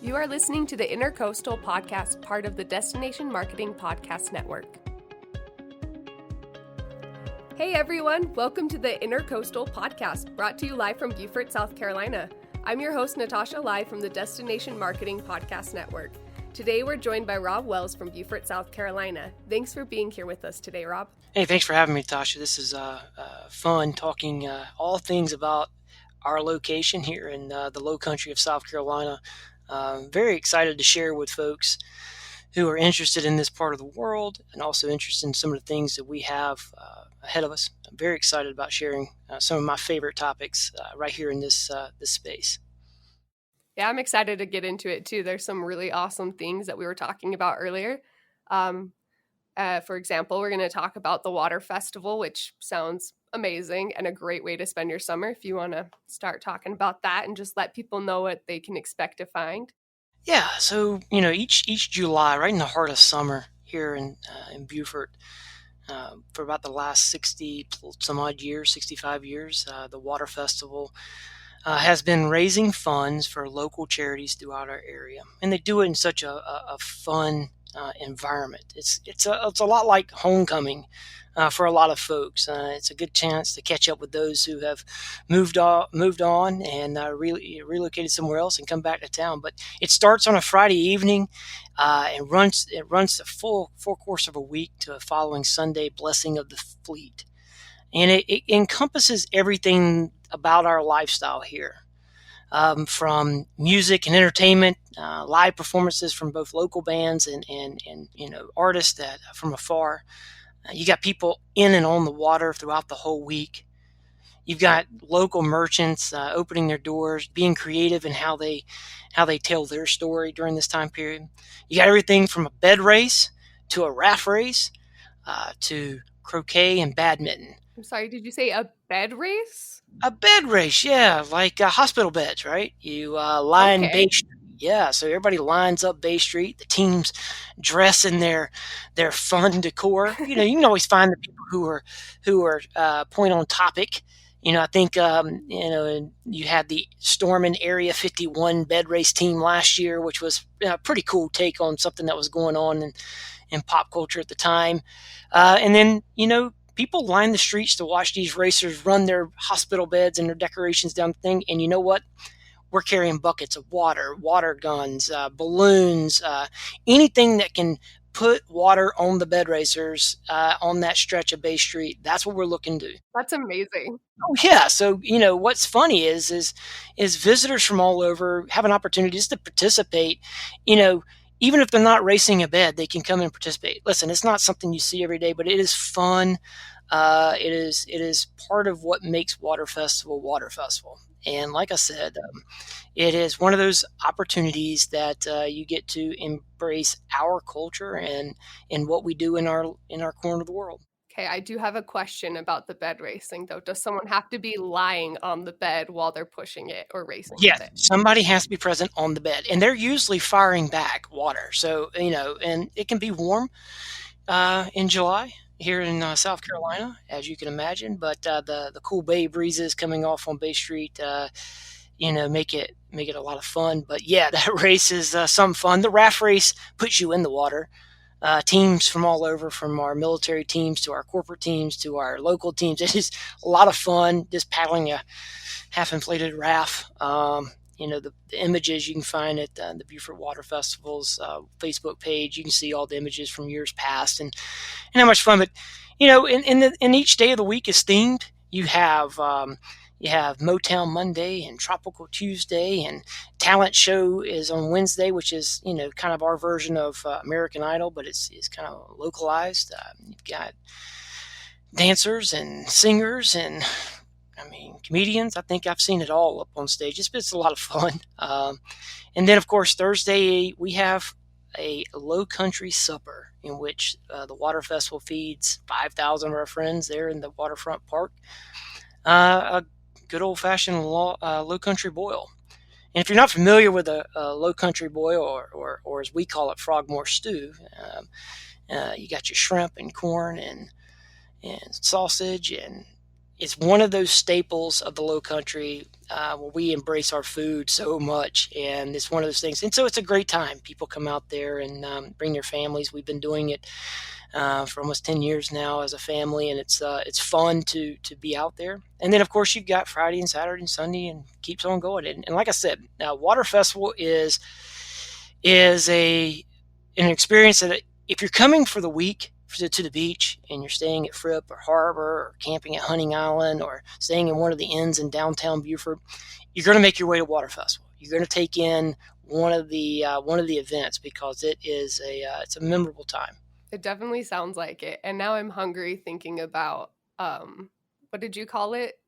You are listening to the Intercoastal Podcast, part of the Destination Marketing Podcast Network. Hey everyone, welcome to the Intercoastal Podcast, brought to you live from Beaufort, South Carolina. I'm your host, Natasha Lye from the Destination Marketing Podcast Network. Today we're joined by Robb Wells from Beaufort, South Carolina. Thanks for being here with us today, Robb. Hey, thanks for having me, Tasha. This is fun talking all things about our location here in the low country of South Carolina. Very excited to share with folks who are interested in this part of the world and also interested in some of the things that we have ahead of us. I'm very excited about sharing some of my favorite topics right here in this space. Yeah, I'm excited to get into it too. There's some really awesome things that we were talking about earlier. For example, we're going to talk about the Water Festival, which sounds amazing and a great way to spend your summer. If you want to start talking about that and just let people know what they can expect to find. Yeah, so each July, right in the heart of summer here in Beaufort, for about the last 60 some odd years, 65 years, the Water Festival has been raising funds for local charities throughout our area, and they do it in such a fun environment. It's a lot like homecoming for a lot of folks. It's a good chance to catch up with those who have moved on and really relocated somewhere else and come back to town. But it starts on a Friday evening and runs the full course of a week to a following Sunday blessing of the fleet, and it encompasses everything about our lifestyle here. From music and entertainment, live performances from both local bands and artists that from afar. You got people in and on the water throughout the whole week. You've got local merchants opening their doors, being creative in how they tell their story during this time period. You got everything from a bed race to a raft race to croquet and badminton. I'm sorry, did you say a bed race? A bed race, yeah, like hospital beds, right? You line Bay Street, yeah. So everybody lines up Bay Street. The teams dress in their fun decor. You can always find the people who are point on topic. I think you had the Stormin' Area 51 bed race team last year, which was a pretty cool take on something that was going on in pop culture at the time. And then people line the streets to watch these racers run their hospital beds and their decorations down the thing. And you know what? We're carrying buckets of water guns, balloons, anything that can put water on the bed racers on that stretch of Bay Street. That's what we're looking to do. That's amazing. Oh yeah. So, what's funny is visitors from all over have an opportunity just to participate, even if they're not racing a bed, they can come and participate. Listen, it's not something you see every day, but it is fun. It is part of what makes Water Festival. And like I said, it is one of those opportunities that you get to embrace our culture and what we do in our corner of the world. Okay, I do have a question about the bed racing, though. Does someone have to be lying on the bed while they're pushing it or racing? Yes, somebody has to be present on the bed, and they're usually firing back water. So, and it can be warm in July here in South Carolina, as you can imagine. But the cool bay breezes coming off on Bay Street, make it a lot of fun. But yeah, that race is some fun. The raft race puts you in the water. Teams from all over, from our military teams to our corporate teams to our local teams. It is a lot of fun just paddling a half-inflated raft. The images you can find at the Beaufort Water Festival's Facebook page. You can see all the images from years past and how much fun. But in each day of the week is themed. You have Motown Monday and Tropical Tuesday, and Talent Show is on Wednesday, which is kind of our version of American Idol, but it's kind of localized. You've got dancers and singers and comedians. I think I've seen it all up on stage. It's a lot of fun. And then of course Thursday we have a low country supper in which the Water Festival feeds 5,000 of our friends there in the waterfront park. A good old-fashioned low country boil. And if you're not familiar with a low country boil, or as we call it, frogmore stew, you got your shrimp and corn and sausage and it's one of those staples of the Low Country where we embrace our food so much, and it's one of those things. And so it's a great time. People come out there and bring their families. We've been doing it for almost 10 years now as a family, and it's fun to be out there. And then of course you've got Friday and Saturday and Sunday, and keeps on going. And like I said, Water Festival is an experience that if you're coming for the week to the beach and you're staying at Fripp or Harbor or camping at Hunting Island or staying in one of the inns in downtown Beaufort, you're going to make your way to Water Festival. You're going to take in one of the events because it's a memorable time. It definitely sounds like it. And now I'm hungry thinking about what did you call it?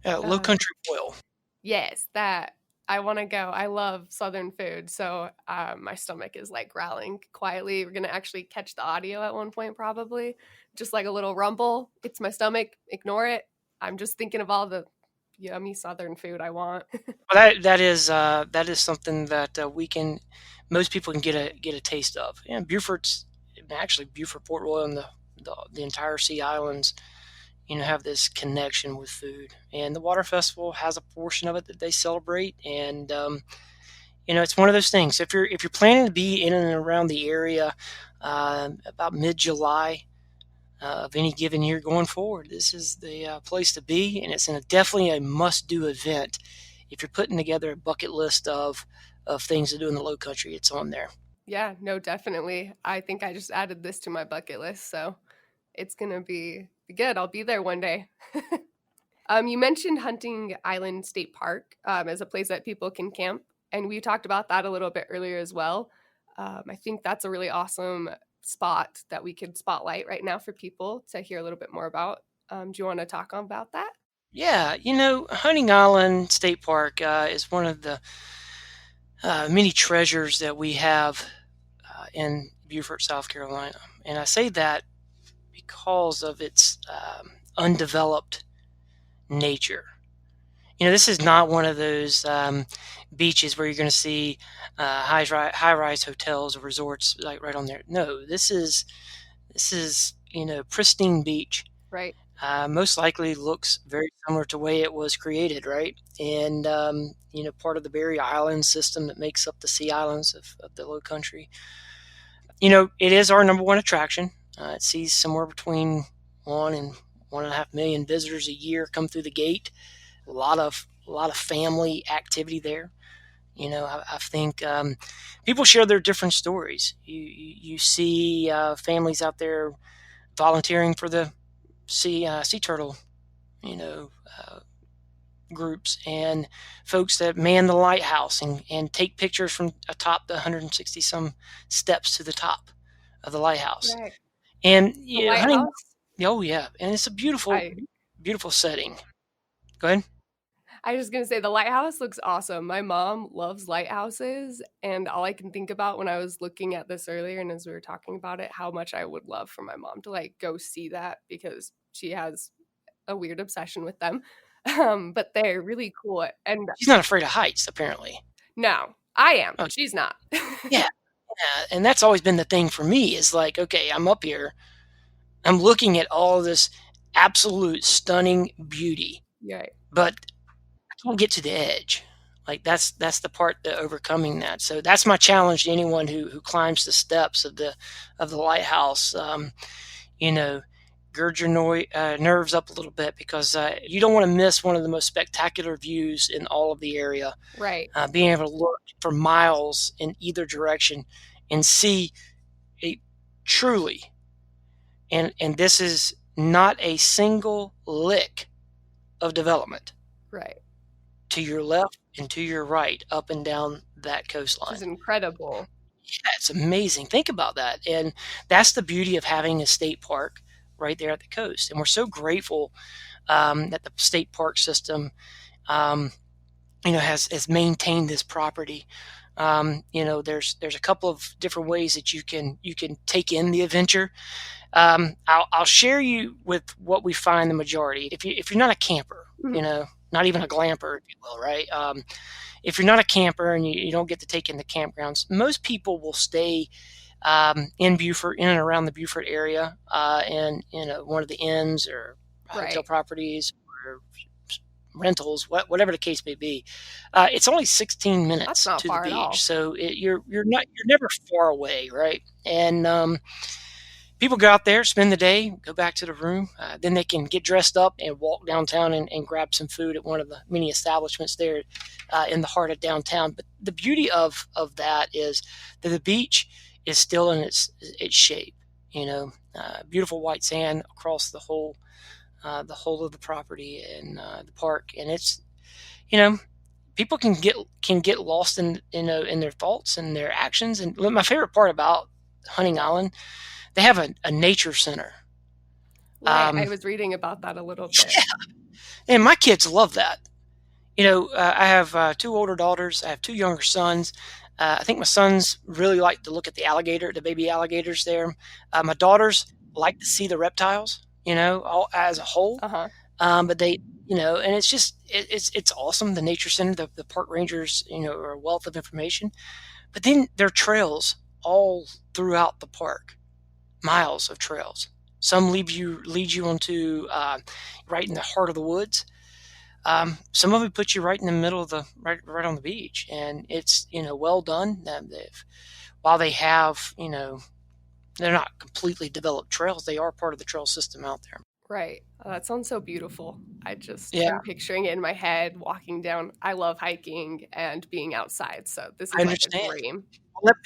Low Country Boil. Yes, that. I want to go. I love Southern food. So my stomach is like growling quietly. We're going to actually catch the audio at one point, probably. Just like a little rumble. It's my stomach. Ignore it. I'm just thinking of all the yummy Southern food I want. Well, that is something that most people can get a taste of. And Beaufort, Port Royal, and the entire Sea Islands, have this connection with food. And the Water Festival has a portion of it that they celebrate. And it's one of those things. If you're planning to be in and around the area about mid-July of any given year going forward, this is the place to be, and it's definitely a must-do event. If you're putting together a bucket list of things to do in the Low Country, it's on there. Yeah, no, definitely. I think I just added this to my bucket list, so it's gonna be good. I'll be there one day. You mentioned Hunting Island State Park as a place that people can camp, and we talked about that a little bit earlier as well. I think that's a really awesome spot that we could spotlight right now for people to hear a little bit more about. Do you want to talk about that? Yeah, Hunting Island State Park is one of the many treasures that we have in Beaufort, South Carolina. And I say that because of its undeveloped nature. This is not one of those beaches where you're going to see high-rise hotels or resorts like right on there. No, this is pristine beach. Right. Most likely looks very similar to the way it was created, right? And part of the Barrier Island system that makes up the Sea Islands of the Low Country. It is our number one attraction. It sees somewhere between 1 and 1.5 million visitors a year come through the gate. A lot of family activity there. I think people share their different stories. You see families out there volunteering for the sea turtle, groups, and folks that man the lighthouse and take pictures from atop the 160 some steps to the top of the lighthouse. Right. And The lighthouse? oh yeah, and it's a beautiful setting. Go ahead. I was going to say the lighthouse looks awesome. My mom loves lighthouses, and all I can think about when I was looking at this earlier and as we were talking about it, how much I would love for my mom to like go see that because she has a weird obsession with them. But they're really cool. And She's not afraid of heights, apparently. no, I am. Oh, She's not. yeah, and that's always been the thing for me is like, okay, I'm up here, I'm looking at all this absolute stunning beauty, Right. but I can't get to the edge. Like that's the part that overcoming that. So that's my challenge to anyone who climbs the steps of the lighthouse. Gird your nerves up a little bit because you don't want to miss one of the most spectacular views in all of the area. Right. Being able to look for miles in either direction and see a truly, and this is not a single lick of development. Right. To your left and to your right, up and down that Which coastline. is incredible. Yeah, it's amazing. Think about that. And that's the beauty of having a state park right there at the coast. And we're so grateful that the state park system, has maintained this property. There's a couple of different ways that you can take in the adventure. I'll share you with what we find the majority. If you're not a camper, not even a glamper, if you will, right? If you're not a camper and you don't get to take in the campgrounds, most people will stay in Beaufort, in and around the Beaufort area, and one of the inns or hotel properties, or rentals, whatever the case may be. It's only 16 That's minutes not to the far at beach, all. so you're never far away, right? And people go out there, spend the day, go back to the room. Then they can get dressed up and walk downtown and grab some food at one of the many establishments there in the heart of downtown. But the beauty of that is that the beach is still in its shape. Beautiful white sand across the whole of the property and the park, and it's you know people can get lost in their thoughts and their actions. And my favorite part about Hunting Island, they have a nature center. Right. I Um, was reading about that a little bit. and my kids love that. I have two older daughters. I have two younger sons. I think my sons really like to look at the baby alligators there. My daughters like to see the reptiles, all as a whole. Uh-huh. But and it's awesome. The nature center, the park rangers, are a wealth of information. But then there are trails all throughout the park, miles of trails. Some lead you onto right in the heart of the woods. Some of it puts you right in the middle of the right on the beach, and it's well done. While they have they're not completely developed trails, they are part of the trail system out there. Right. Oh, that sounds so beautiful. I just Yeah, am picturing it in my head walking down. I love hiking and being outside, so this I is like a understand. dream.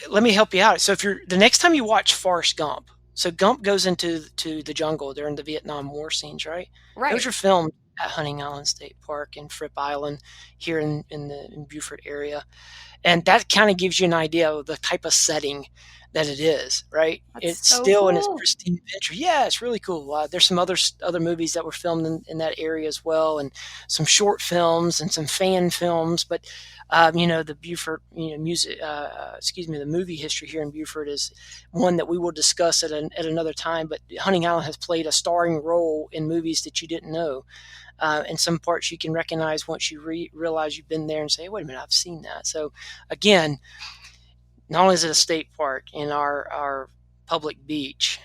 Let me help you out. So if you're the next time you watch Forrest Gump, so Gump goes to the jungle during the Vietnam War scenes, right? Those Right. are filmed at Hunting Island State Park and Fripp Island here in Beaufort area. And that kind of gives you an idea of the type of setting that it is, right? That's It's so still in its cool. pristine picture. Yeah, it's really cool. There's some other movies that were filmed in that area as well, and some short films and some fan films. But the Beaufort, music, the movie history here in Beaufort is one that we will discuss at another time. But Hunting Island has played a starring role in movies that you didn't know. And some parts you can recognize once you realize you've been there and say, wait a minute, I've seen that. So again, not only is it a state park in our public beach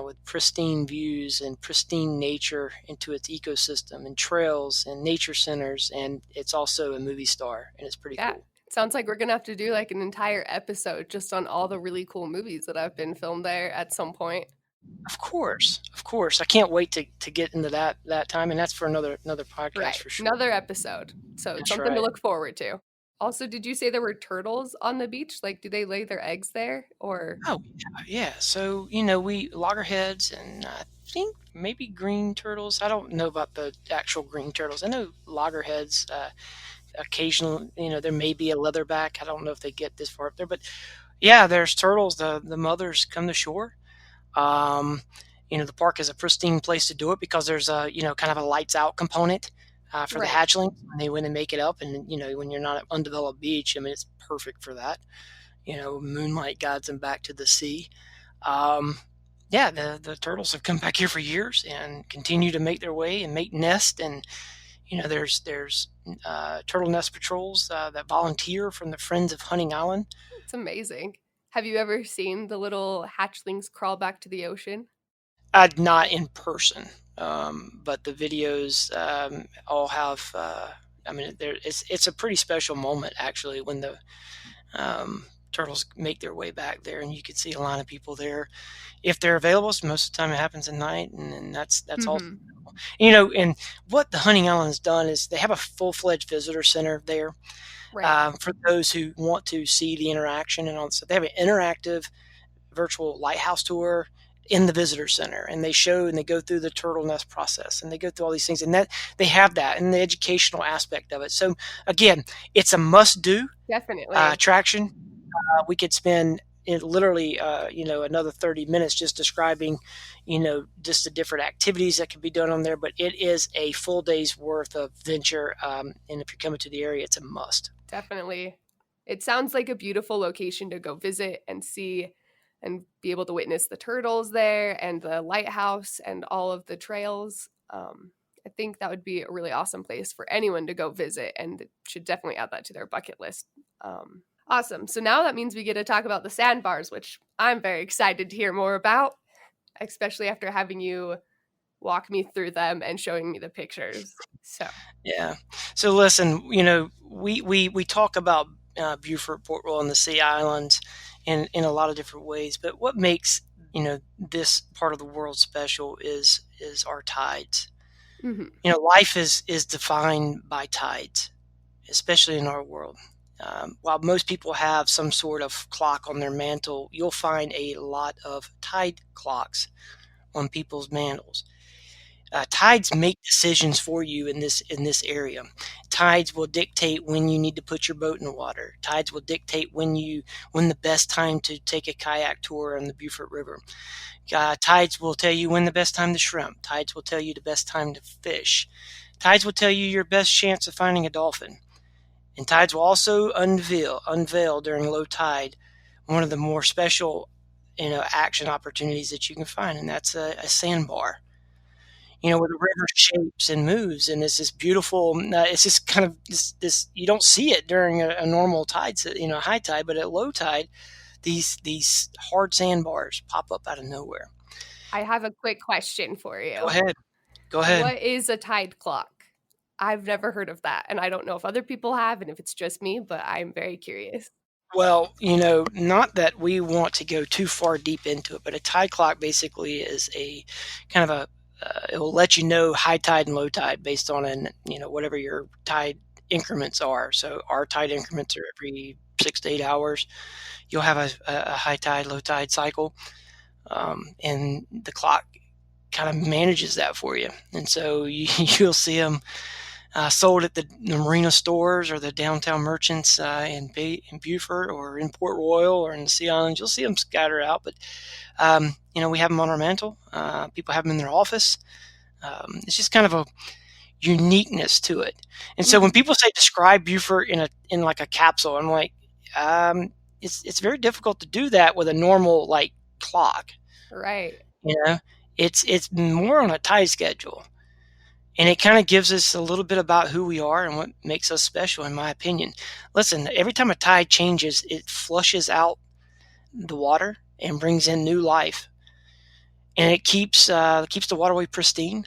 with pristine views and pristine nature into its ecosystem and trails and nature centers, and it's also a movie star, and it's pretty Yeah. cool. It sounds like we're gonna have to do like an entire episode just on all the really cool movies that have been filmed there at some point. Of course. I can't wait to get into that time, and that's for another podcast Right. for sure. Another episode. So That's something to right. look forward to. Also, did you say there were turtles on the beach? Like, do they lay their eggs there or Oh, yeah. So, we loggerheads and I think maybe green turtles. I don't know about the actual green turtles. I know loggerheads, occasionally, there may be a leatherback. I don't know if they get this far up there, but yeah, there's turtles. The mothers come to shore. Um, the park is a pristine place to do it because there's kind of a lights out component for the right? hatchlings when they make it up. And, when you're not at undeveloped beach, I mean, it's perfect for that. Moonlight guides them back to the sea. Um, yeah, the turtles have come back here for years and continue to make their way and make nest. And there's turtle nest patrols that volunteer from the Friends of Hunting Island. It's amazing. Have you ever seen the little hatchlings crawl back to the ocean? Not in person, but the videos all have. I mean, it's a pretty special moment actually when the turtles make their way back there, and you can see a line of people there if they're available. So most of the time, it happens at night, and that's all. Hmm. And what the Hunting Island has done is they have a full-fledged visitor center there Right. for those who want to see the interaction and all. So they have an interactive virtual lighthouse tour in the visitor center, and they show and they go through the turtle nest process and they go through all these things, and that they have that and the educational aspect of it. So again, it's a must do Definitely. attraction. We could spend literally another 30 minutes just describing just the different activities that can be done on there, but it is a full day's worth of venture, and if you're coming to the area, it's a must. Definitely. It sounds like a beautiful location to go visit and see and be able to witness the turtles there and the lighthouse and all of the trails. I think that would be a really awesome place for anyone to go visit and should definitely add that to their bucket list. Awesome. So now that means we get to talk about the sandbars, which I'm very excited to hear more about, especially after having you walk me through them and showing me the pictures. So, Yeah. So listen, we talk about Beaufort, Port Royal, and the Sea Islands in a lot of different ways, but what makes this part of the world special is our tides. mhm, Life is defined by tides, especially in our world. While most people have some sort of clock on their mantle, you'll find a lot of tide clocks on people's mantles. Tides make decisions for you in this area. Tides will dictate when you need to put your boat in the water. Tides will dictate when the best time to take a kayak tour on the Beaufort River. Tides will tell you when the best time to shrimp. Tides will tell you the best time to fish. Tides will tell you your best chance of finding a dolphin. And tides will also unveil during low tide one of the more special action opportunities that you can find, and that's a sandbar. Where the river shapes and moves, and it's this beautiful. It's just kind of this. You don't see it during a normal tide, high tide, but at low tide, these hard sandbars pop up out of nowhere. I have a quick question for Go you. ahead. Go ahead. What is a tide clock? I've never heard of that, and I don't know if other people have and if it's just me, but I'm very curious. Well, not that we want to go too far deep into it, but a tide clock basically is a kind of it will let you know high tide and low tide based on whatever your tide increments are. So our tide increments are every 6 to 8 hours. You'll have a high tide, low tide cycle, and the clock kind of manages that for you. And so you'll see them sold at the marina stores or the downtown merchants in Beaufort or in Port Royal or in the Sea Islands. You'll see them scattered out, but we have them on our mantle. People have them in their office. It's just kind of a uniqueness to it. And so when Mhm. people say describe Beaufort in like a capsule, I'm like, it's very difficult to do that with a normal like clock. Right. You know, it's more on a tide schedule. And it kind of gives us a little bit about who we are and what makes us special, in my opinion. Listen, every time a tide changes, it flushes out the water and brings in new life, and it keeps the waterway pristine,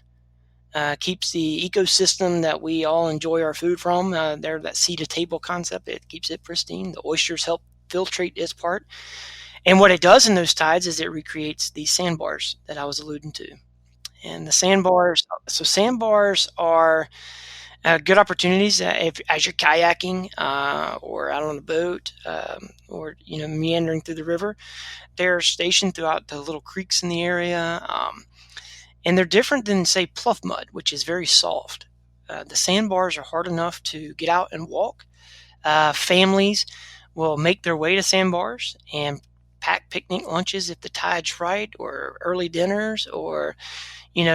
keeps the ecosystem that we all enjoy our food from. That sea to table concept, it keeps it pristine. The oysters help filtrate its part, and what it does in those tides is it recreates these sandbars that I was alluding to. And the sandbars are good opportunities as you're kayaking or out on a boat or meandering through the river. They're stationed throughout the little creeks in the area, and they're different than say pluff mud, which is very soft. The sandbars are hard enough to get out and walk. Families will make their way to sandbars and pack picnic lunches if the tide's right, or early dinners, or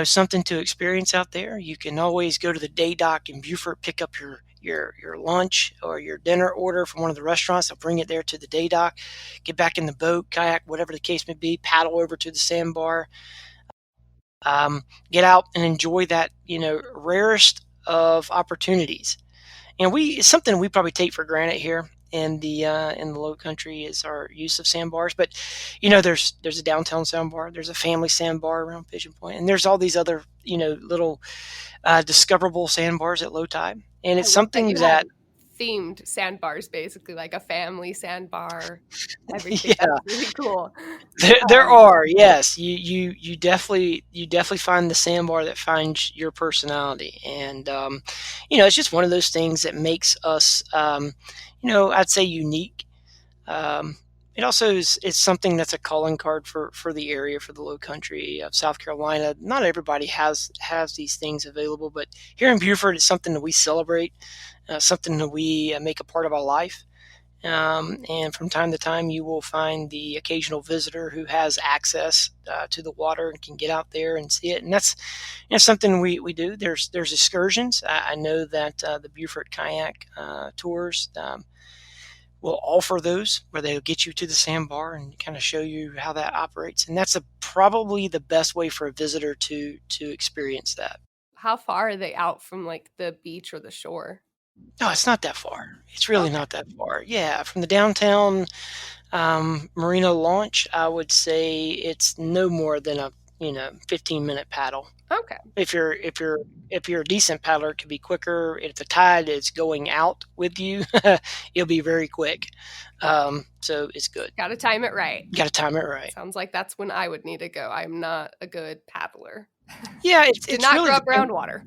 something to experience out there. You can always go to the day dock in Beaufort, pick up your lunch or your dinner order from one of the restaurants. They'll bring it there to the day dock, get back in the boat, kayak, whatever the case may be, paddle over to the sandbar, get out and enjoy that, rarest of opportunities. And it's something we probably take for granted here in the Low Country is our use of sandbars. But there's a downtown sandbar, there's a family sandbar around Pigeon Point, and there's all these other little discoverable sandbars at low tide. And I it's love that something you have that themed sandbars, basically, like a family sandbar, everything. yeah, That's really cool. there Um, are, yes, you definitely find the sandbar that finds your personality, and it's just one of those things that makes us I'd say unique. Um, it also is something that's a calling card for the area, for the Low Country of South Carolina. Not everybody has these things available, but here in Beaufort, it's something that we celebrate, something that we make a part of our life. And from time to time, you will find the occasional visitor who has access to the water and can get out there and see it. And that's something we do. There's excursions. I know that the Beaufort kayak tours will offer those where they'll get you to the sandbar and kind of show you how that operates. And that's probably the best way for a visitor to experience that. how far are they out from like the beach or the shore? No, it's not that far. It's really Okay. not that far. Yeah, from the downtown marina launch, I would say it's no more than a 15-minute paddle. Okay. If you're a decent paddler, it can be quicker. If the tide is going out with you, it'll be very quick. So it's good. Got to time it right. You got to time it right. Sounds like that's when I would need to go. I'm not a good paddler. Yeah, Did it's not really grow up around water.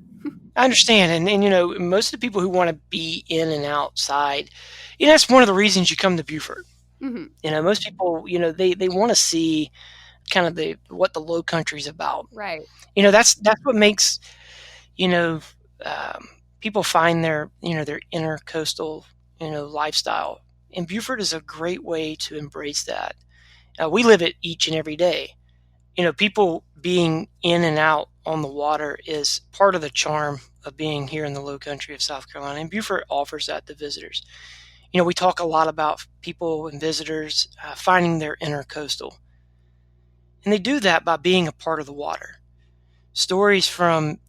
I understand, and most of the people who want to be in and outside, that's one of the reasons you come to Beaufort. Mm-hmm. Most people, they want to see kind of what the Low Country's about. Right. That's what makes people find their intercoastal lifestyle, and Beaufort is a great way to embrace that. We live it each and every day. People being in and out on the water is part of the charm of being here in the Low Country of South Carolina, and Beaufort offers that to visitors. We talk a lot about people and visitors finding their intercoastal, and they do that by being a part of the water. Stories from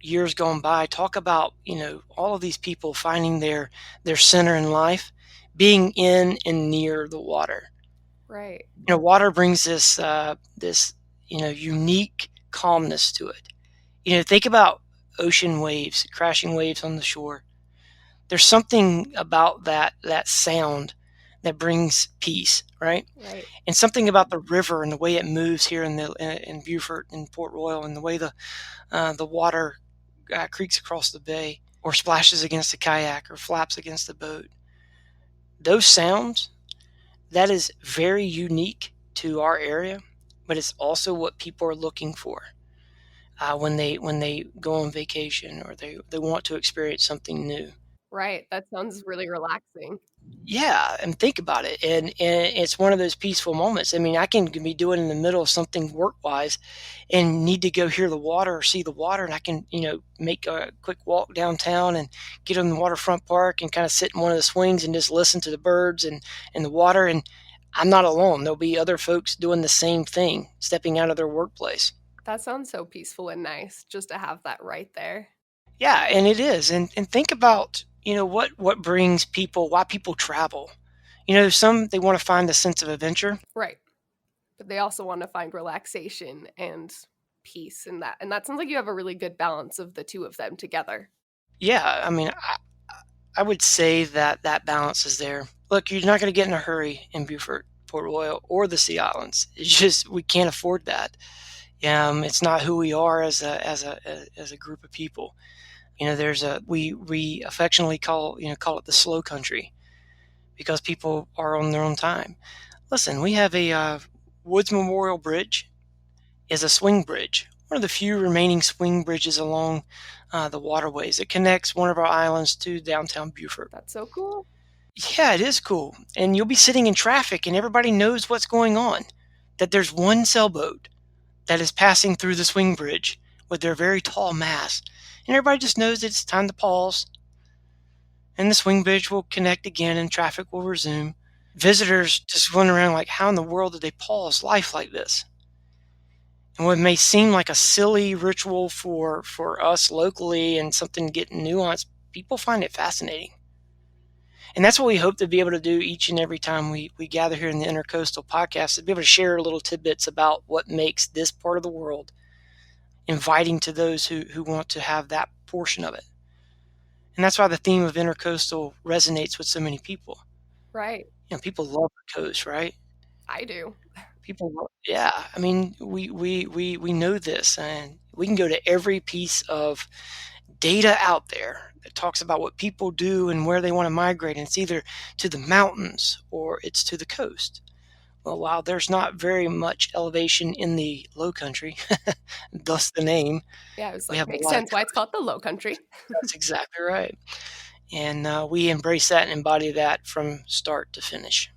years gone by talk about all of these people finding their center in life, being in and near the water. Right. Water brings this unique calmness to it. Think about ocean waves, crashing waves on the shore. There's something about that sound that brings peace, right? Right. And something about the river and the way it moves here in Beaufort and Port Royal, and the way the water creaks across the bay, or splashes against a kayak, or flaps against the boat. Those sounds, that is very unique to our area, but it's also what people are looking for when they go on vacation, or they want to experience something new. Right. That sounds really relaxing. Yeah, and think about it, and it's one of those peaceful moments. I mean, I can be doing in the middle of something work-wise and need to go hear the water or see the water, and I can, make a quick walk downtown and get on the waterfront park and kind of sit in one of the swings and just listen to the birds and the water, and I'm not alone. There'll be other folks doing the same thing, stepping out of their workplace. That sounds so peaceful and nice just to have that right there. Yeah, and it is. And think about, what brings people, why people travel. Some, they want to find a sense of adventure. Right. But they also want to find relaxation and peace in that. And that sounds like you have a really good balance of the two of them together. Yeah, I mean, I would say that balance is there. Look, you're not going to get in a hurry in Beaufort, Port Royal, or the Sea Islands. It's just, we can't afford that. It's not who we are as a group of people. We affectionately call it the slow country, because people are on their own time. Listen, we have a Woods Memorial Bridge is a swing bridge, one of the few remaining swing bridges along the waterways. It connects one of our islands to downtown Beaufort. That's so cool. Yeah, it is cool. And you'll be sitting in traffic and everybody knows what's going on, that there's one sailboat that is passing through the swing bridge with their very tall mast. And everybody just knows that it's time to pause, and the swing bridge will connect again and traffic will resume. Visitors just run around like, how in the world did they pause life like this? And what may seem like a silly ritual for us locally and something getting nuanced, people find it fascinating. And that's what we hope to be able to do each and every time we gather here in the Intercoastal Podcast, to be able to share little tidbits about what makes this part of the world inviting to those who want to have that portion of it. And that's why the theme of intercoastal resonates with so many people. Right. People love the coast, right? I do. People love, yeah. I mean, we know this, and we can go to every piece of data out there that talks about what people do and where they want to migrate. And it's either to the mountains or it's to the coast. Well, while there's not very much elevation in the Low Country, thus the name. Yeah, it was like, makes sense why it's called the Low Country. That's exactly right. And we embrace that and embody that from start to finish.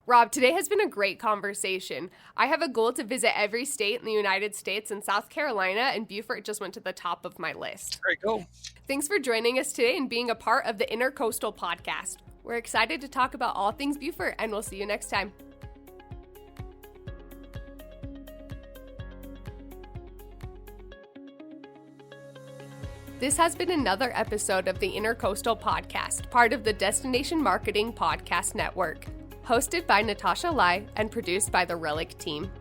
Rob, today has been a great conversation. I have a goal to visit every state in the United States, and South Carolina and Beaufort just went to the top of my list. Very cool. Thanks for joining us today and being a part of the Intercoastal Podcast. We're excited to talk about all things Beaufort, and we'll see you next time. This has been another episode of the Intercoastal Podcast, part of the Destination Marketing Podcast Network, hosted by Natasha Lye and produced by the Relic team.